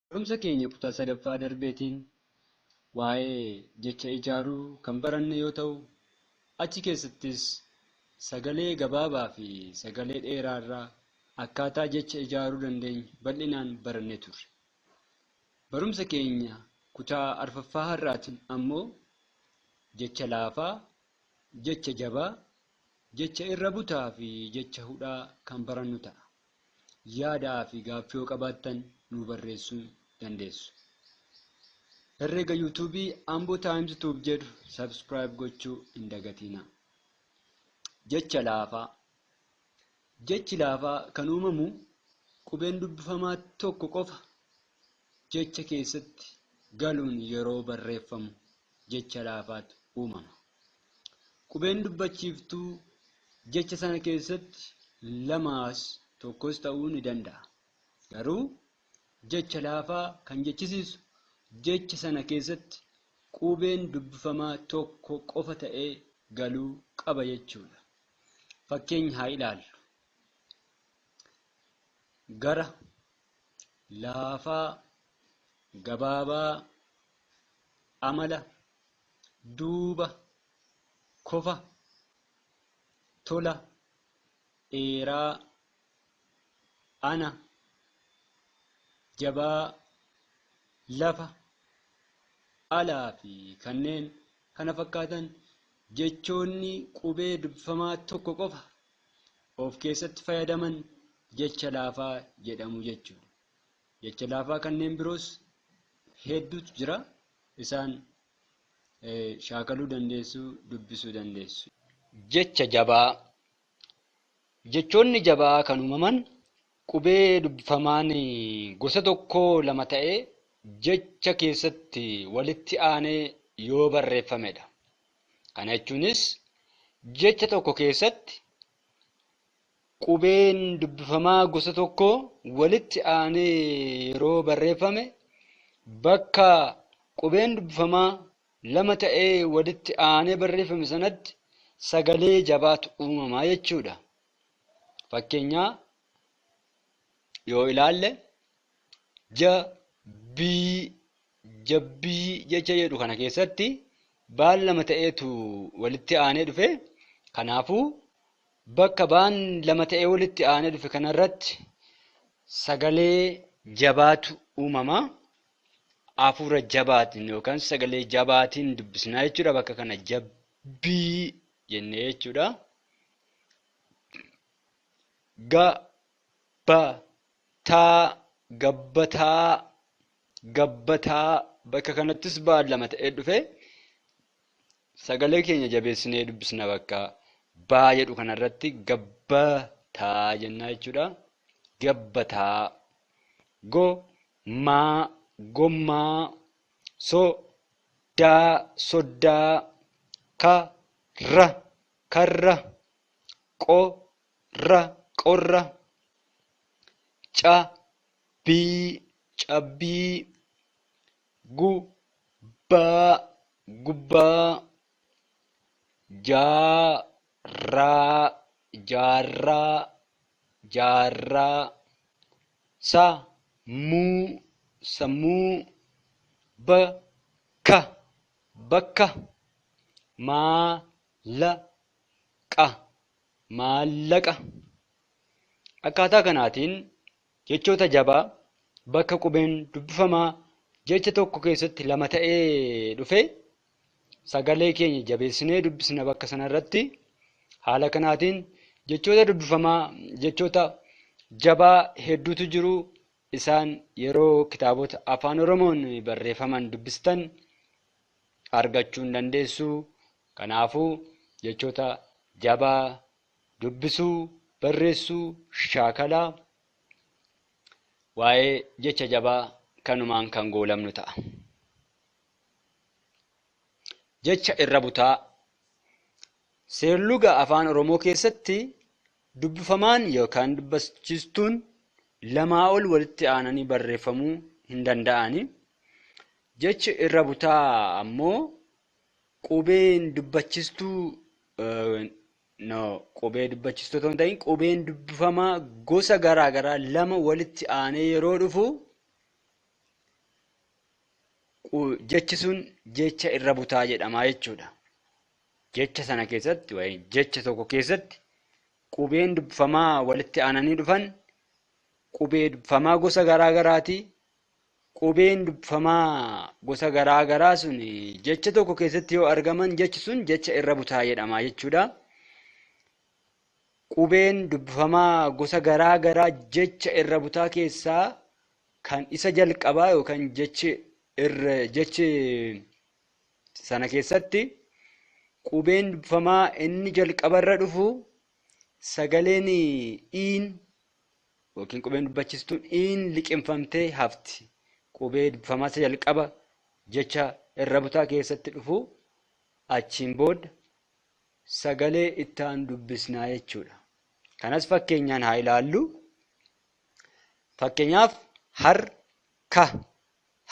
Barumsa keenya kutaa sadaffaa darbeetiin waa'ee jecha ijaaruu kan baranne yoo ta'u, achi keessattis sagalee gabaabaa fi sagalee dheeraa irraa akkaataa jecha ijaaruu dandeenyu bal'inaan barannee turre. Barumsa keenya kutaa arfaffaa har'aatiin ammoo jecha laafaa, jecha jabaa, jecha irra butaa fi jecha hudhaa kan barannu ta'a. Yaadaa fi gaaffii yoo qabaattan nu barreessuu dandeessu. Herreega yuutuubii Amboo Times Tube jedhu subscribe gochuu hin dagatinaa. Jecha laafaa. Jechi laafaa kan uumamu qubeen dubbifamaa tokko qofa jecha keessatti galuun yeroo barreeffamu jecha laafaatu uumama. Qubeen dubbachiiftuu jecha sana keessatti lamaas tokkos ta'uu ni danda'a. Garuu jecha laafaa kan jechisiisu jecha sana keessatti qubeen dubbifamaa tokko qofa ta'ee galuu qaba jechuudha. Fakkeenya haa ilaallu. Gara, laafaa, gabaabaa, amala, duuba, kofa, tola, dheeraa, ana, jabaa, lafa, alaa fi kanneen kana fakkaatan jechoonni qubee dubbifamaa tokko qofa of keessatti fayyadaman jecha laafaa jedhamu jechuudha. Jecha laafaa kanneen biroos hedduutu jira. Isaan shaakaluu dandeessu, dubbisuu dandeessu. Jecha jabaa. Jechoonni jabaa kan uumaman qubee dubbifamaan gosa tokko lama ta'ee jecha keessatti walitti aanee yoo barreeffamedha. Kana jechuunis jecha tokko keessatti qubeen dubbifamaa gosa tokko walitti aanee yeroo barreeffame bakka qubeen dubbifamaa lama ta'ee walitti aanee barreeffame sanatti sagalee jabaatu uumamaa jechuudha. Fakkeenyaa yoo ilaalle jabbii jecha jedhu kana keessatti baan lama ta'eetu walitti aanee dhufe. Kanaafuu bakka baan lama ta'ee walitti aanee dhufe kanarratti sagalee jabaatu uumama. Hafuura jabaatiin yookaan sagalee jabaatiin dubbisnaa jechuudha. Bakka kana jabbii jennee jechuudha. Gabbataa bakka kanattis baan lama ta'ee dhufe sagalee keenya jabeessinee dubbisna. Bakka baa jedhu kanarratti gabbataa jennaa jechuudha. Gabbataa. Gommaa, soddaa, karra, qorra, cabbii, gubbaa, jaarraa, sammuu, bakka, maallaqa. Akkaataa kanaatiin jechoota jabaa bakka qubeen dubbifamaa jecha tokko keessatti lama ta'ee dhufe sagalee keenya jabeessinee dubbisna bakka sanarratti. Haala kanaatiin jechoota dubbifamaa jechoota jabaa hedduutu jiru. Isaan yeroo kitaabota afaan Oromoon barreeffaman dubbistan argachuu hin dandeessu. Kanaafuu jechoota jabaa dubbisuu, barreessuu, shaakalaa waa'ee jecha jabaa kanumaan kan goolabnu ta'a. Jecha irra butaa. Seerluga afaan Oromoo keessatti dubbifamaan yookaan dubbachiistuun lamaa ol walitti aananii barreeffamuu hin danda'ani. Jechi irra butaa ammoo qubeen dubbachiistuu qubee dubbachiistota hin ta'in qubeen dubbifamaa gosa garaa garaa lama walitti aanee yeroo dhufu jechi sun jecha irra butaa jedhama jechuudha. Jecha sana keessatti jecha tokko keessatti qubeen dubbifamaa walitti aananii dhufan qubee dubbifamaa gosa garaa garaati. Qubeen dubbifamaa gosa garaa garaa sun jecha tokko keessatti yoo argaman jechi sun jecha irra butaa jedhama jechuudha. Qubeen dubbifamaa gosa garaa garaa jecha irra butaa keessaa kan isa jalqabaa yookaan jechi sana keessatti qubeen dubbifamaa inni jalqabarra dhufu sagaleen iin yookiin qubeen dubbachistuun iin liqinfamtee hafti. Qubee dubbifamaa isa jalqaba jecha irra butaa keessatti dhufu achiin booda sagalee itti aanu dubbisnaa jechuudha. Kanas fakkeenyaan haa ilaallu. Fakkeenyaaf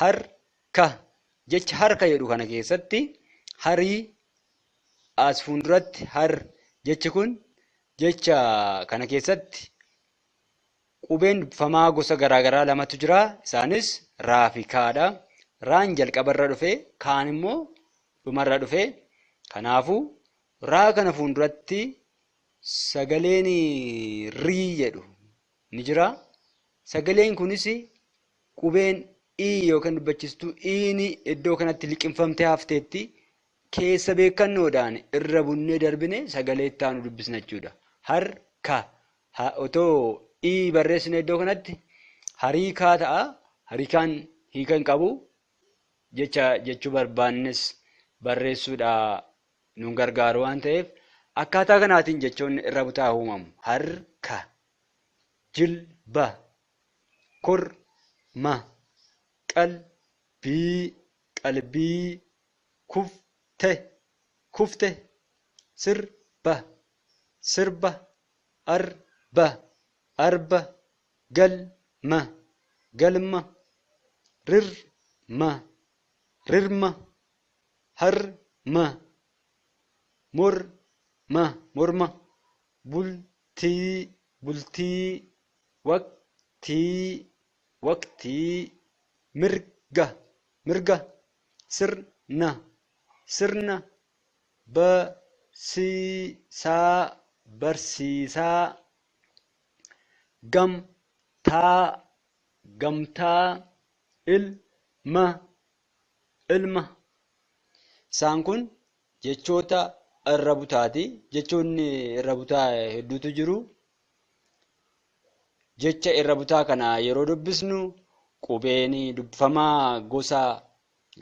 harka jecha harka jedhu kana keessatti harii as fuulduratti jechi kun jecha kana keessatti qubeen dubbifamaa gosa garaa garaa lamatu jira. Isaanis raa fi kaadha. Raan jalqabarra dhufe kaan immoo dhumarra dhufe. Kanaafuu raa kana fuulduratti sagaleen rii jedhu ni jira. Sagaleen kunis qubeen ii yookaan dubbachistuu iini iddoo kanatti liqinfamtee hafteetti keessa beekannoodhaan irra bunnee darbine sagalee itti aanu dubbisna jechuudha. Harka otoo ii barreessine iddoo kanatti hariikaa ta'a. Hariikaan hiika hin qabu. Jechuu barbaannes barreessuudha nun gargaaru waan ta'eef akkaataa kanaatiin jechoonni irra butaa uumamu. Harka, jilba, korma, qalbii, kufte, sirba, arba, galma, rirma, harma, morma, bultii, waqtii, mirga, sirna, barsiisaa, gamtaa, ilma. Isaan kun jechoota irra butaati. Jechoonni irra butaa hedduutu jiru. Jecha irra butaa kana yeroo dubbisnu qubeen dubbifamaa gosa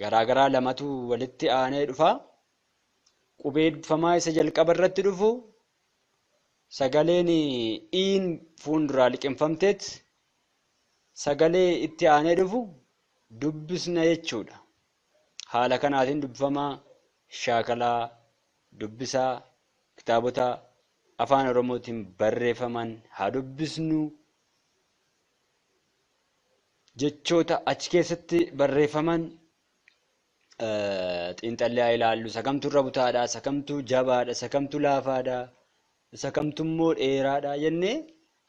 garaa garaa lamatu walitti aanee dhufa. Qubee dubbifamaa isa jalqaba irratti dhufu sagaleen iin fuulduraa liqinfamteet sagalee itti aanee dhufu dubbisna jechuudha. Haala kanaatiin dubbifamaa shaakalaa dubbisaa kitaabota afaan Oromootiin barreeffaman haa dubbisnu. Jechoota achi keessatti barreeffaman xiinxallee haa ilaallu. Isa kamtu irra butaadha, isa kamtu jabaadha, isa kamtu laafaadha, isa kamtu immoo dheeraadha jennee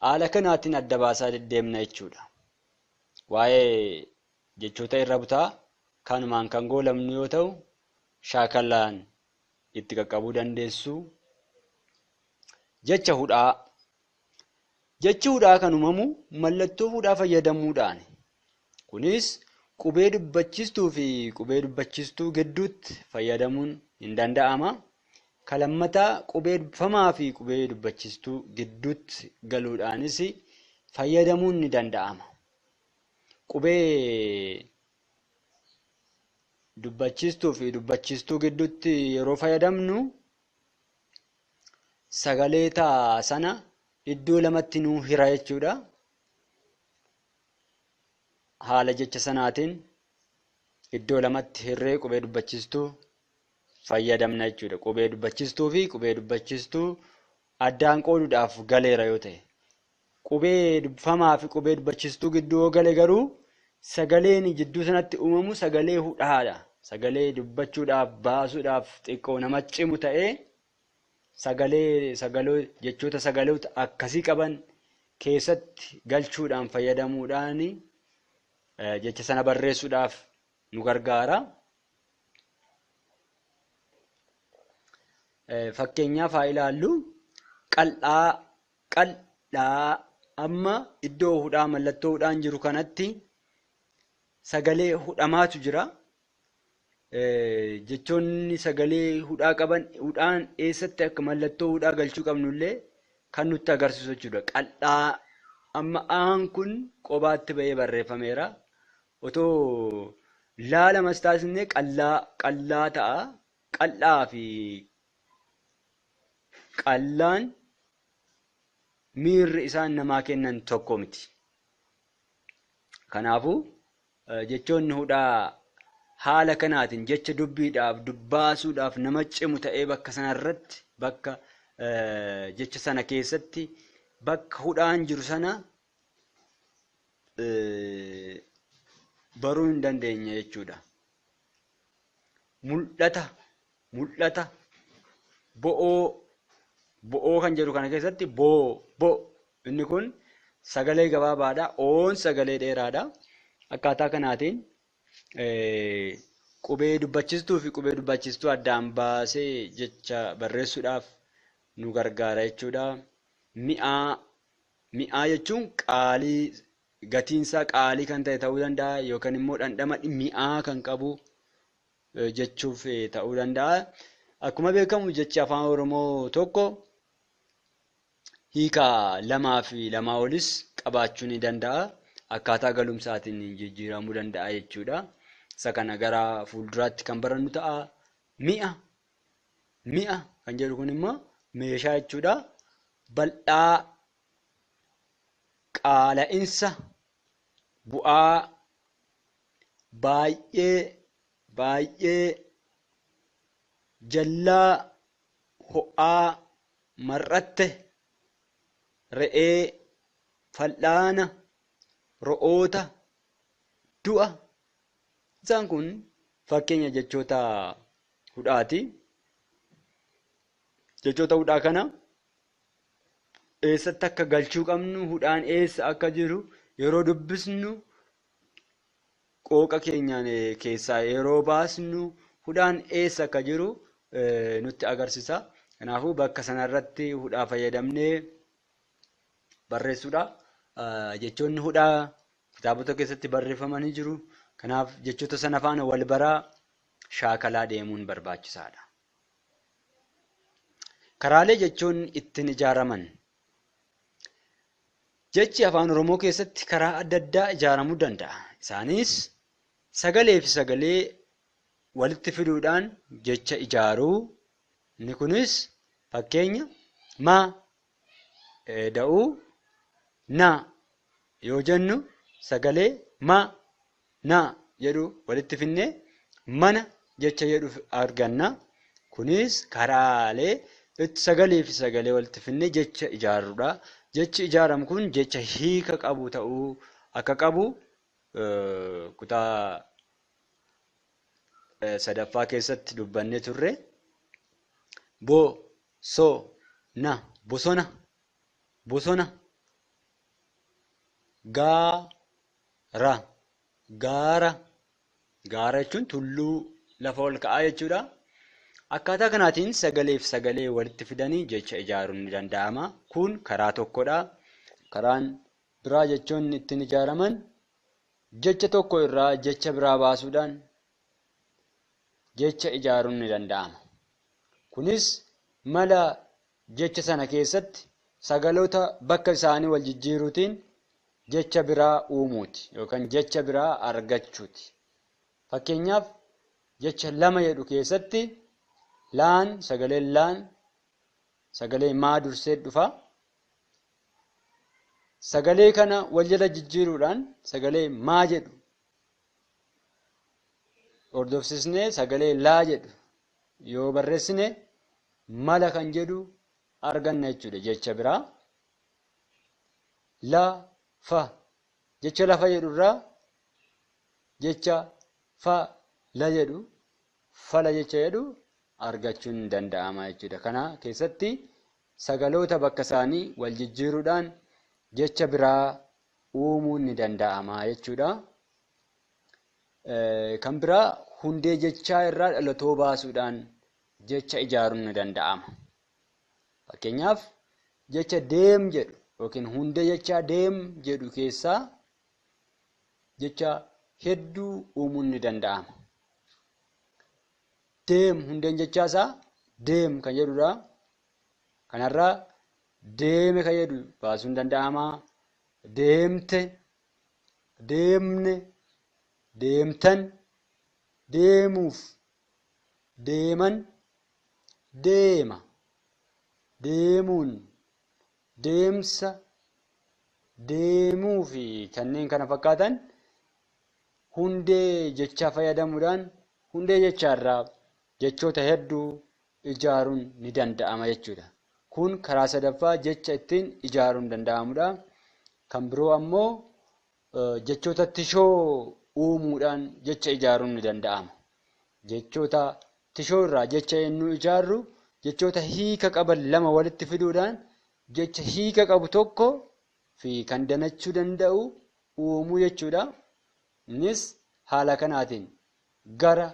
haala kanaatiin adda baasaa deddeemna jechuudha. Waa'ee jechoota irra butaa kanumaan kan goolamnu yoo ta'u shaakalaan itti qaqqabuu dandeessu. Jecha hudhaa. Jechi hudhaa kan uumamu mallattoo hudhaa fayyadamuudhaan. Kunis qubee dubbachistuu fi qubee dubbachistuu gidduutti fayyadamuun hin danda'ama. Kalammataa qubee dubbifamaa fi qubee dubbachistuu gidduutti galuudhaanis fayyadamuun ni danda'ama. Qubee dubbachistuu fi dubbachistuu gidduutti yeroo fayyadamnu sagalee ta'a sana iddoo lamatti nuu hira jechuudha. Haala jecha sanaatiin iddoo lamatti hirree qubee dubbachistuu fayyadamna jechuudha. Qubee dubbachistuu fi qubee dubbachistuu addaan qooduudhaaf galeera yoo ta'e. Qubee dubbifamaa fi qubee dubbachistuu gidduu yoo gale garuu sagaleen jidduu sanatti uumamu sagalee hudhaadha. Sagalee dubbachuudhaaf baasuudhaaf xiqqoo nama cimu ta'ee jechoota sagaloota akkasii qaban keessatti galchuudhaan fayyadamuudhaan jecha sana barreessuudhaaf nu gargaara. Fakkeenyaaf haa ilaallu qal'aa amma iddoo hudhaa mallattoo hudhaan jiru kanatti sagalee hudhamaatu jira. Jechoonni sagalee hudhaa qaban hudhaan eessatti akka mallattoo hudhaa galchuu qabnullee kan nutti agarsiisu jechuudha. Qal'aa amma aan kun qobaatti ba'ee barreeffameera. Otoo laalamas taasisnee qallaa ta'a. Qal'aa fi qallaan miirri isaan namaa kennan tokko miti. Kanaafuu jechoonni hudhaa haala kanaatiin jecha dubbiidhaaf dubbaasuudhaaf nama cimu ta'ee bakka sanarratti bakka jecha sana keessatti bakka hudhaan jiru sana baruu hin dandeenya jechuudha. Mul'ata bo'oo kan jedhu kana keessatti bo inni kun sagalee gabaabaadha. Oon sagalee dheeraadha. Akkaataa kanaatiin qubee dubbachistuu fi qubee dubbachistuu addaan baasee jecha barreessuudhaaf nu gargaara jechuudha. Mi'aa jechuun qaalii gatiinsaa qaalii kan ta'e ta'uu danda'a yookaan immoo dhandhama mi'aa kan qabu jechuuf ta'uu danda'a. Akkuma beekamu jechi afaan Oromoo tokko hiikaa lamaa fi lamaa olis qabaachuu ni danda'a. Akkaataa galumsaatiin jijjiiramuu danda'a jechuudha. Isa kana gara fuulduraatti kan barannu ta'a. Mi'a kan jedhu kun immoo meeshaa jechuudha. Bal'aa, qaala'insa, bu'aa, baay'ee, jallaa, ho'aa, mar'atte, re'ee, fal'aana, ro'oota, du'a. Isaan kun fakkeenya jechoota hudhaati. Jechoota hudhaa kana eessatti akka galchuu qabnu, hudhaan eessa akka jiru yeroo dubbisnu qooqa keenyaan keessaa yeroo baasnu hudhaan eessa akka jiru nutti agarsiisa. Kanaafuu bakka sanarratti hudhaa fayyadamnee barreessuudha. Jechoonni hudhaa kitaabota keessatti barreeffamanii jiru. Kanaaf jechoota sana faana wal baraa shaakalaa deemuun barbaachisaadha. Karaalee jechoonni ittiin ijaaraman. Jechi afaan Oromoo keessatti karaa adda addaa ijaaramuu danda'a. Isaanis sagalee fi sagalee walitti fiduudhaan jecha ijaaruu. Inni kunis fakkeenya ma, da'uu, na yoo jennu sagalee ma, na jedhu walitti finnee mana jecha jedhu arganna. Kunis karaalee itti sagalee fi sagalee walitti finnee jecha ijaaruudha. Jechi ijaaramu kun jecha hiika qabu ta'uu akka qabu kutaa sadaffaa keessatti dubbannee turre. Bosona, bosona. Gaara jechuun tulluu lafa ol ka'aa jechuudha. Akkaataa kanaatiin sagalee fi sagalee walitti fidanii jecha ijaaruun ni danda'ama. Kun karaa tokkodha. Karaan biraa jechoonni ittiin ijaaraman jecha tokko irraa jecha biraa baasuudhaan jecha ijaaruun ni danda'ama. Kunis mala jecha sana keessatti sagaloota bakka isaanii wal jijjiiruutiin jecha biraa uumuuti yookaan jecha biraa argachuuti. Fakkeenyaaf jecha lama jedhu keessatti laan sagalee maa dursee dhufa. Sagalee kana wal jala jijjiiruudhaan sagalee maa jedhu hordofsisnee sagalee laa jedhu yoo barreessine mala kan jedhu arganna jechuudha. Jecha biraa lafa jecha lafa jedhurraa jecha fala jedhu fala jecha jedhu argachuun danda'ama jechuudha. Kana keessatti sagaloota bakka isaanii wal jijjiiruudhaan jecha biraa uumuun ni danda'ama jechuudha. Kan biraa hundee jechaa irraa dhalatoo baasuudhaan jecha ijaaruun ni danda'ama. Fakkeenyaaf jecha deem jedhu yookiin hundee jechaa deem jedhu keessaa jecha hedduu uumuun ni danda'ama. Deem hundeen jechaasaa deem kan jedhudha. Kanarraa deeme kan jedhu baasuun danda'ama. Deemte, deemne, deemtan, deemuuf, deeman, deema, deemuun, deemsa, deemuu fi kanneen kana fakkaatan hundee jechaa fayyadamuudhaan hundee jechaarraa jechoota hedduu ijaaruun ni danda'ama jechuudha. Kun karaa sadaffaa jecha ittiin ijaaruun danda'amudha. Kan biroo ammoo jechoota tishoo uumuudhaan jecha ijaaruun ni danda'ama. Jechoota tishoo irraa jecha yennuu ijaarru jechoota hiika qaban lama walitti fiduudhaan jecha hiika qabu tokko fi kan danachuu danda'u uumuu jechuudha. Innis haala kanaatiin gara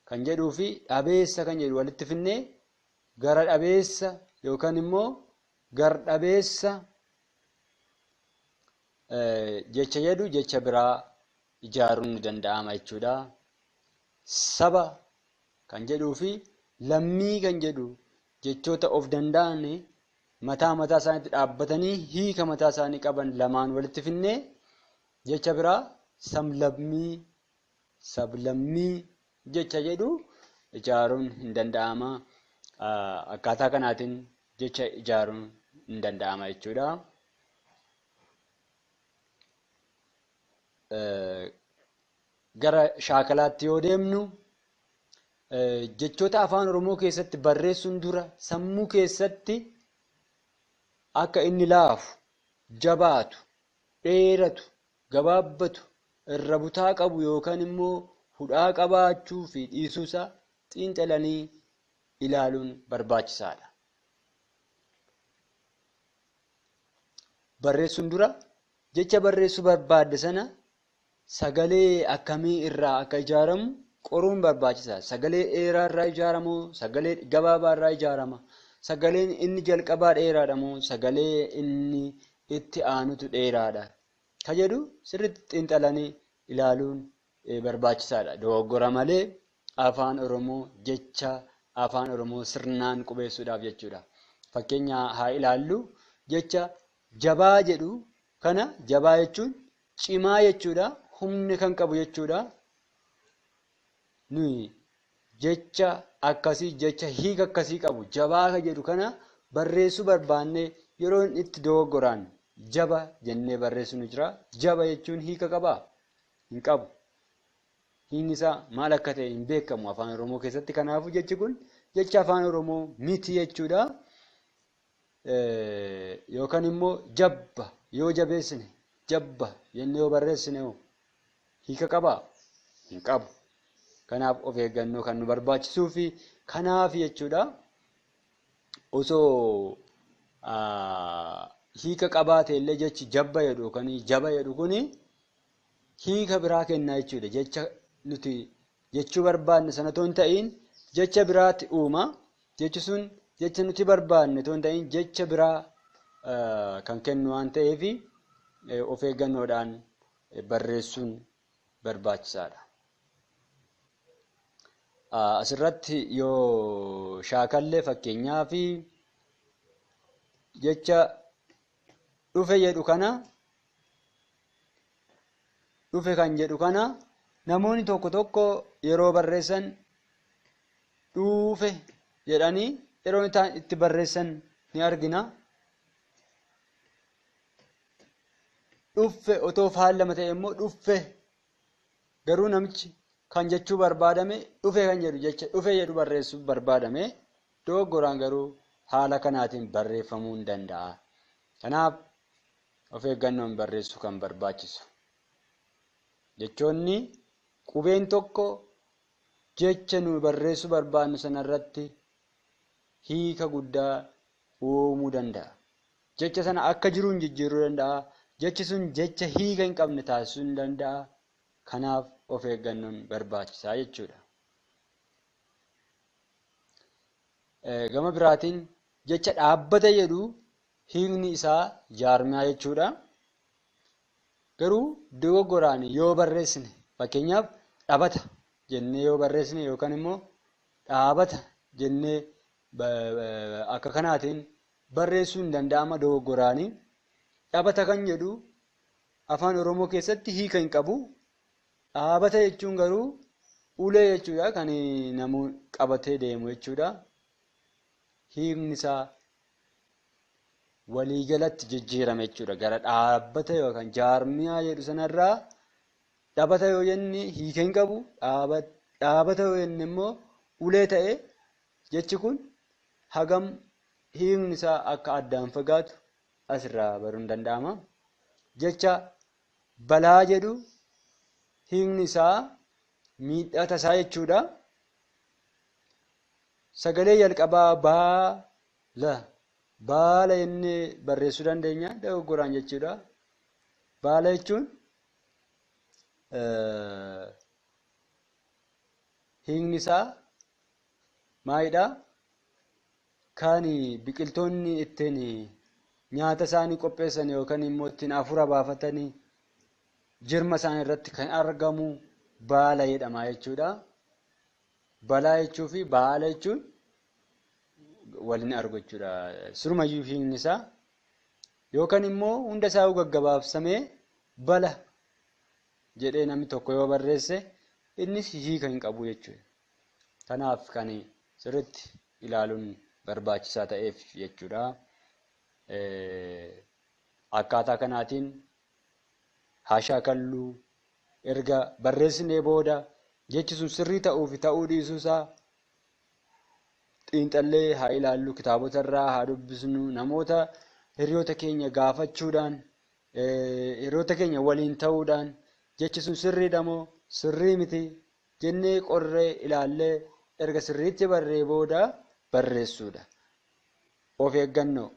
kan jedhuu fi dhabeessa kan jedhu walitti finnee gara dhabeessa yookaan immoo gar dhabeessa jecha jedhu jecha biraa ijaaruun ni danda'ama jechuudha. Saba kan jedhuu fi lammii kan jedhu jechoota of danda'an mataa isaaniitti dhaabbatanii hiika mataa isaanii qaban lamaan walitti finnee jecha biraa sablammii, sablammii jecha jedhu ijaaruun hin danda'ama. Akkaataa kanaatiin jecha ijaaruun hin danda'ama jechuudha. Gara shaakalaatti yoo deemnu jechoota afaan Oromoo keessatti barreessuun dura sammuu keessatti akka inni laafu, jabaatu, dheeratu, gabaabbatu, irra butaa qabu yookaan immoo hudhaa qabaachuu fi dhiisuusaa xiinxalanii ilaaluun barbaachisaadha. Barreessuun dura jecha barreessuu barbaadde sana sagalee akkamii irraa akka ijaaramu qoruun barbaachisaadha. Sagalee dheeraa irraa ijaaramoo sagalee gabaabaa irraa ijaarama? Sagaleen inni jalqabaa dheeraadha moo sagalee inni itti aanutu dheeraadha? Kan jedhu sirriitti xiinxalanii ilaaluun barbaachisaadha. Dogoggora malee afaan Oromoo jecha afaan Oromoo sirnaan qubeessuudhaaf jechuudha. Fakkeenya haa ilaallu jecha jabaa jedhu kana jabaa jechuun cimaa jechuudha. Humni kan qabu jechuudha. Nuyi jecha akkasii jecha hiika akkasii qabu jabaa kan jedhu kana barreessuu barbaanne yeroo itti dogoggoraan jaba jennee barreessu ni jira. Jaba jechuun hiika qabaa? Hin qabu. Hiikni isaa maal akka ta'e hin beekamu afaan Oromoo keessatti. Kanaafuu jechi kun jecha afaan Oromoo miti jechuudha. Yookaan immoo jabba yoo jabeessine jabba jennee yoo barreessine hiika qabaa? Hin qabu. Kanaaf of eeggannoo kan nu barbaachisuu fi kanaaf jechuudha osoo hiika qabaate illee jechi jabba jedhu yookaan jaba jedhu kuni hiika biraa kennaa jechuudha. Jecha nuti jechuu barbaanne sana otoo hin ta'in jecha biraatti uuma. Jechi sun jecha nuti barbaanne otoo hin ta'in jecha biraa kan kennu waan ta'eef of eeggannoodhaan barreessuun barbaachisaadha. Asirratti yoo shaakallee fakkeenyaaf jecha dhufe jedhu kana dhufe kan jedhu kana namoonni tokko tokko yeroo barreessan dhufe jedhanii yeroo itti barreessan ni argina. Dhufe otoo faallama ta'e immoo dhufe garuu namichi kan jechuu barbaadame dhufe kan jedhu jecha dhufe jedhu barreessuu barbaadame dogoggoraan garuu haala kanaatiin barreeffamuu hin danda'a. Kanaaf of eeggannoon barreessuu kan barbaachisu. Jechoonni qubeen tokko jecha nu barreessuu barbaadnu sanarratti hiika guddaa uumuu danda'a. Jecha sana akka jiruun jijjiiruu danda'a. Jechi sun jecha hiika hin qabne taasisuu ni danda'a. Kanaaf of eeggannoon barbaachisaa jechuudha. Gama biraatiin jecha dhaabbata jedhu hiikni isaa jaarmiyaa jechuudha. Garuu dogoggoraan yoo barreessine fakkeenyaaf dhabata jennee yoo barreessine yookaan immoo dhaabata jennee akka kanaatiin barreessuu hin danda'ama dogoggoraanii. Dhabata kan jedhu afaan Oromoo keessatti hiika hin qabu. Dhaabata jechuun garuu ulee jechuudha kan namoonni qabatee deemu jechuudha. Hiikni isaa waliigalatti jijjiirame jechuudha. Gara dhaabbata yookaan jaarmiyaa jedhu sanarraa dhabata yoo jenne hiika hin qabu. Dhaabata yoo jenne immoo ulee ta'e jechi kun hagam hiikni isaa akka addaan fagaatu asirraa baruun danda'ama. Jecha balaa jedhu hiikni isaa miidhaa tasaa jechuudha. Sagalee jalqabaa baala jennee barreessuu dandeenya dogoggoraan jechuudha. Baala jechuun hiikni isaa maalidha? Kan biqiltoonni ittiin nyaata isaanii qopheessan yookaan immoo ittiin afura baafatanii jirma isaanii irratti kan argamu baala jedhama jechuudha. Balaa jechuu fi baala jechuun waliin argu jechuudha. Sirumayyuu hiikni isaa yookaan immoo hunda isaa gaggabaabsamee bala jedhee namni tokko yoo barreesse innis hiika hin qabu jechuudha. Kanaaf kan sirriitti ilaaluun barbaachisaa ta'eef jechuudha. Akkaataa kanaatiin haashaa kalluu erga barreessinee booda jechi sun sirrii ta'uu fi ta'uu dhiisuu isaa xiinxallee haa ilaallu, kitaabota irraa haa dubbisnu, namoota hiriyoota keenya gaafachuudhaan, hiriyoota keenya waliin ta'uudhaan jechi sun sirriidha moo sirrii miti jennee qorree ilaallee erga sirriitti barree booda barreessuudha. Of eeggannoo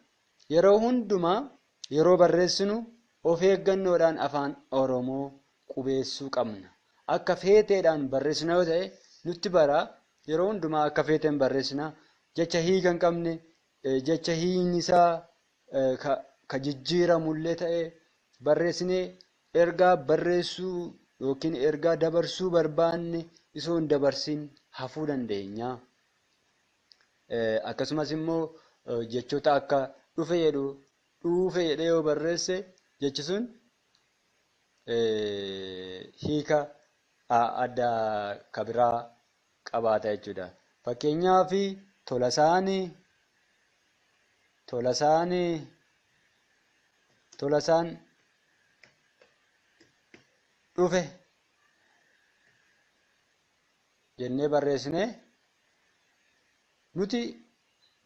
yeroo hundumaa yeroo barreessinu of eeggannoodhaan afaan Oromoo qubeessuu qabna. Akka feeteedhaan barreessina yoo ta'e nutti bara yeroo hundumaa akka feeteen barreessina. Jecha hiika hin qabne, jecha hiikni isaa ka jijjiiramullee ta'e barreessinee ergaa barreessuu yookiin ergaa dabarsuu barbaanne osoo hin dabarsin hafuu dandeenya. Akkasumas immoo jechoota akka dhufe jedhee yoo barreesse jechi sun hiika adda ka biraa qabaata jechuudha. Fakkeenyaaf tolasaan dhufe jennee barreessine nuti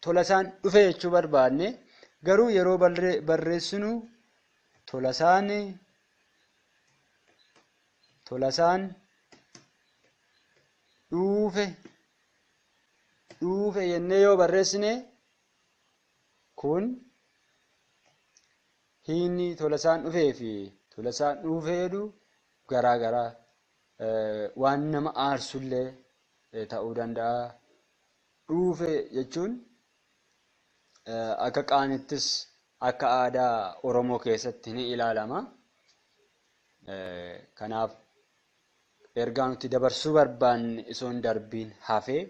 tolasaan dhufe jechuu barbaanne garuu yeroo barreessinu tolasaan dhufe jennee yoo barreessine kun hiikni tolasaan dhufee fi tolasaan dhufe jedhu garaagaraa waan nama aarsullee ta'uu danda'a. Dhufe jechuun akka qaanittis akka aadaa Oromoo keessatti ni ilaalama. Kanaaf ergaa nuti dabarsuu barbaanne osoo hin darbiin hafee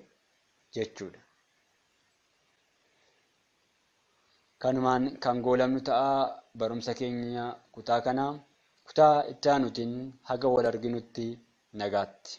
jechuudha. Kanumaan kan goolabnu ta'a barumsa keenya kutaa kanaa. Kutaa itti aanutiin haga wal arginutti nagaatti.